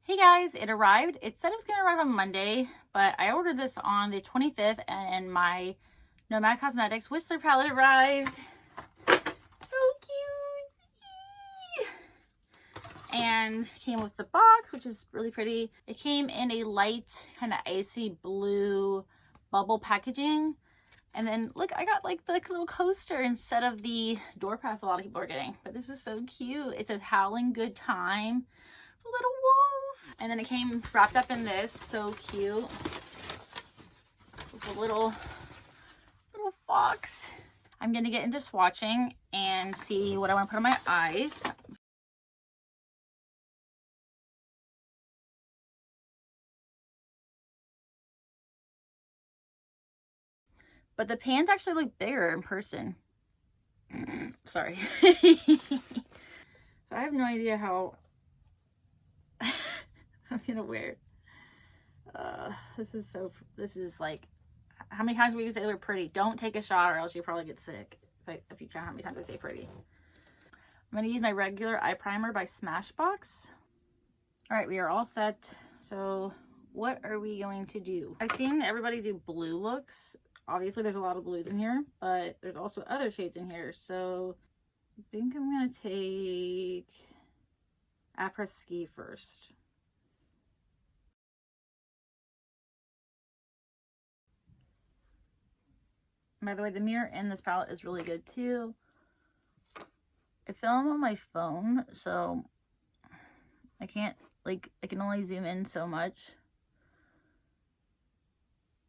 Hey guys, it arrived. It said it was going to arrive on Monday, but I ordered this on the 25th and my Nomad Cosmetics Whistler palette arrived. So cute. Eee! And came with the box, which is really pretty. It came in a light kind of icy blue bubble packaging. And then look, I got like the little coaster instead of the door pass a lot of people are getting. But this is so cute. It says Howling Good Time. A little wolf. And then it came wrapped up in this. So cute. With a little fox. I'm going to get into swatching and see what I want to put on my eyes. But the pans actually look bigger in person. Sorry. So I have no idea how I'm gonna wear it. This is like, how many times we can say they're pretty? Don't take a shot or else you probably get sick. If you count how many times I say pretty. I'm gonna use my regular eye primer by Smashbox. All right, we are all set. So what are we going to do? I've seen everybody do blue looks. Obviously there's a lot of blues in here, but there's also other shades in here. So I think I'm gonna take Après-Ski first. By the way, the mirror in this palette is really good too. I film on my phone, so I can't, like, I can only zoom in so much.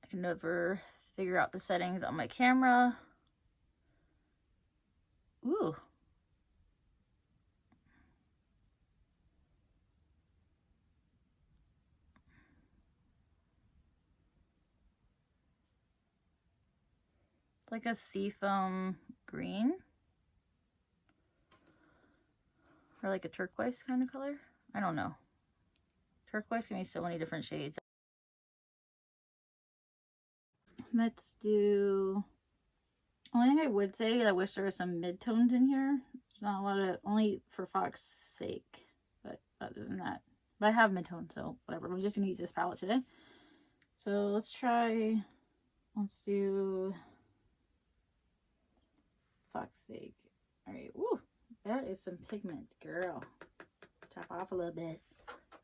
I can never figure out the settings on my camera. Ooh. It's like a seafoam green. Or like a turquoise kind of color. I don't know. Turquoise can be so many different shades. Let's do... Only thing I would say, I wish there was some mid-tones in here. There's not a lot of... Only for Fox's sake. But other than that... But I have mid-tones, so whatever. I'm just going to use this palette today. So let's try... Let's do... Fox's sake. Alright, woo! That is some pigment, girl. Let's tap off a little bit.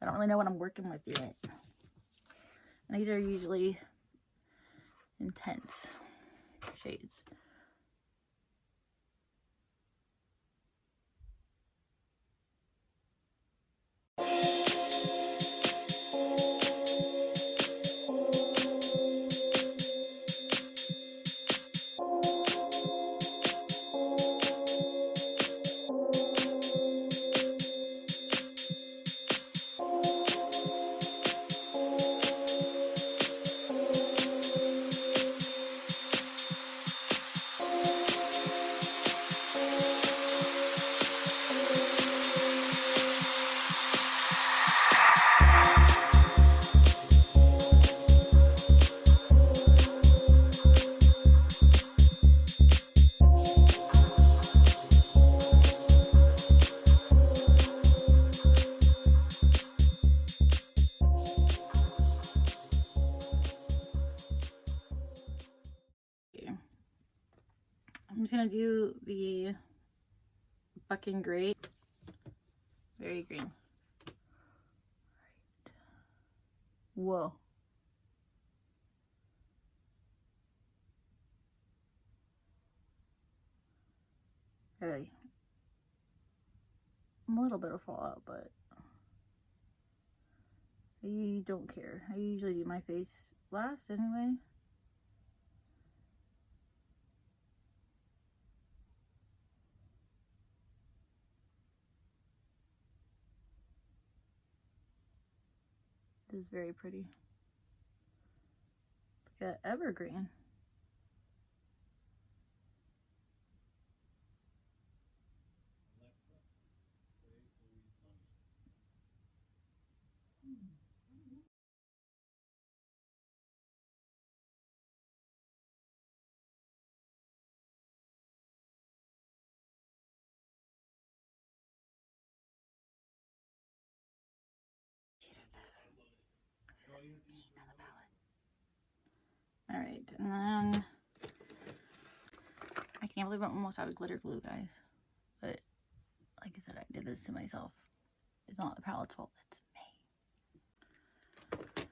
I don't really know what I'm working with yet. And these are usually intense shades. I'm just gonna do the Bucking Gray. Very green. Whoa. Hey. A little bit of fallout, but I don't care. I usually do my face last anyway. It is very pretty. It's got evergreen. Alright, and then I can't believe I'm almost out of glitter glue, guys. But like I said, I did this to myself. It's not the palette's fault, it's me.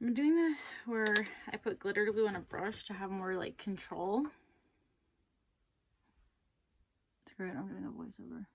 I'm doing this where I put glitter glue on a brush to have more like control. Screw it, I'm doing a voiceover.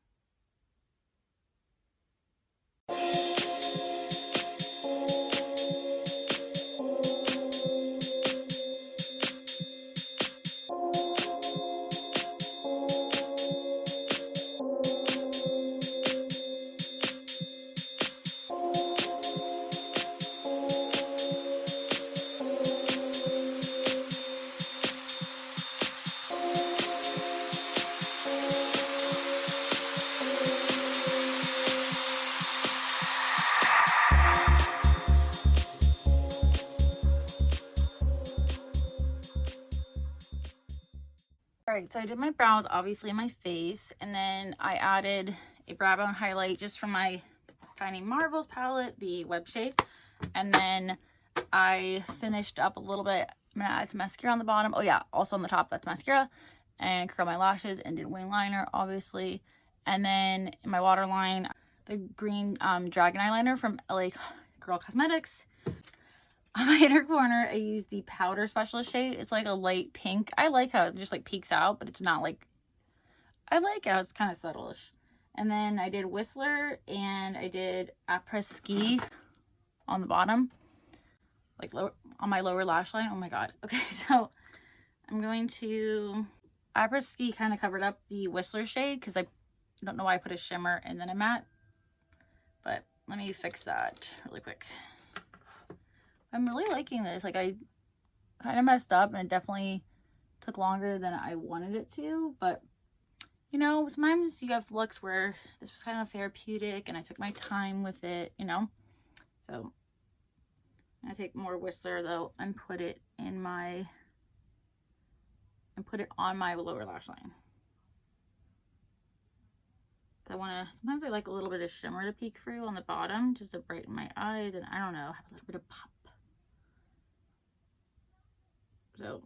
Alright, so I did my brows, obviously my face, and then I added a brow bone highlight just from my Tiny Marvels palette, the Web Shade. And then I finished up a little bit. I'm going to add some mascara on the bottom. Oh yeah, also on the top, that's mascara. And curl my lashes and did wing liner, obviously. And then in my waterline, the green dragon eyeliner from LA Girl Cosmetics. On my inner corner, I used the Powder Specialist shade. It's like a light pink. I like how it just like peeks out, but it's not like... I like how it's kind of subtle-ish. And then I did Whistler and I did après-ski on the bottom. Like lower, on my lower lash line. Oh my god. Okay, so I'm going to... Après-ski kind of covered up the Whistler shade because I don't know why I put a shimmer and then a matte. But let me fix that really quick. I'm really liking this. Like, I kind of messed up and it definitely took longer than I wanted it to. But, you know, sometimes you have looks where this was kind of therapeutic and I took my time with it, you know. So, I'm going to take more Whistler, though, and put it in my... and put it on my lower lash line. I want to... Sometimes I like a little bit of shimmer to peek through on the bottom just to brighten my eyes and, I don't know, have a little bit of pop. So,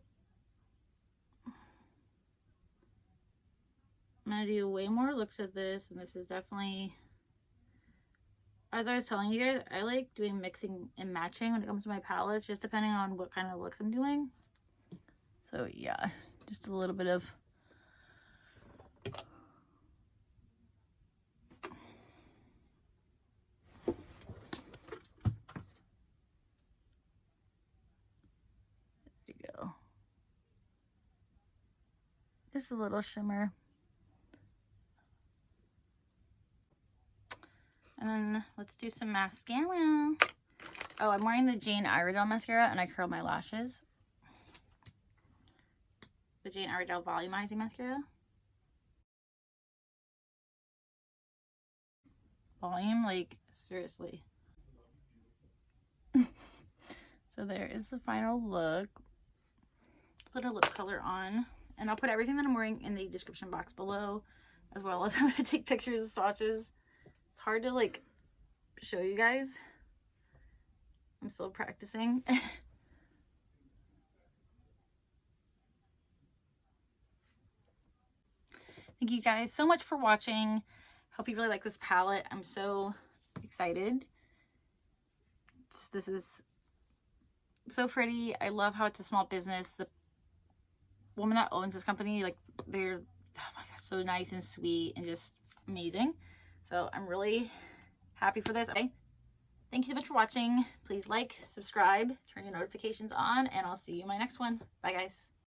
I'm going to do way more looks at this, and this is definitely, as I was telling you guys, I like doing mixing and matching when it comes to my palettes, just depending on what kind of looks I'm doing. So, yeah, just a little bit of... Just a little shimmer. And then let's do some mascara. Oh, I'm wearing the Jane Iredale mascara and I curl my lashes. The Jane Iredale Volumizing Mascara. Volume, like, seriously. So there is the final look. Put a lip color on. And I'll put everything that I'm wearing in the description box below, as well as I'm going to take pictures of swatches. It's hard to, like, show you guys. I'm still practicing. Thank you guys so much for watching. Hope you really like this palette. I'm so excited. This is so pretty. I love how it's a small business. The woman that owns this company, like, they're, oh my gosh, so nice and sweet and just amazing. So I'm really happy for this. Okay, thank you so much for watching. Please like, subscribe, turn your notifications on, and I'll see you in my next one. Bye guys.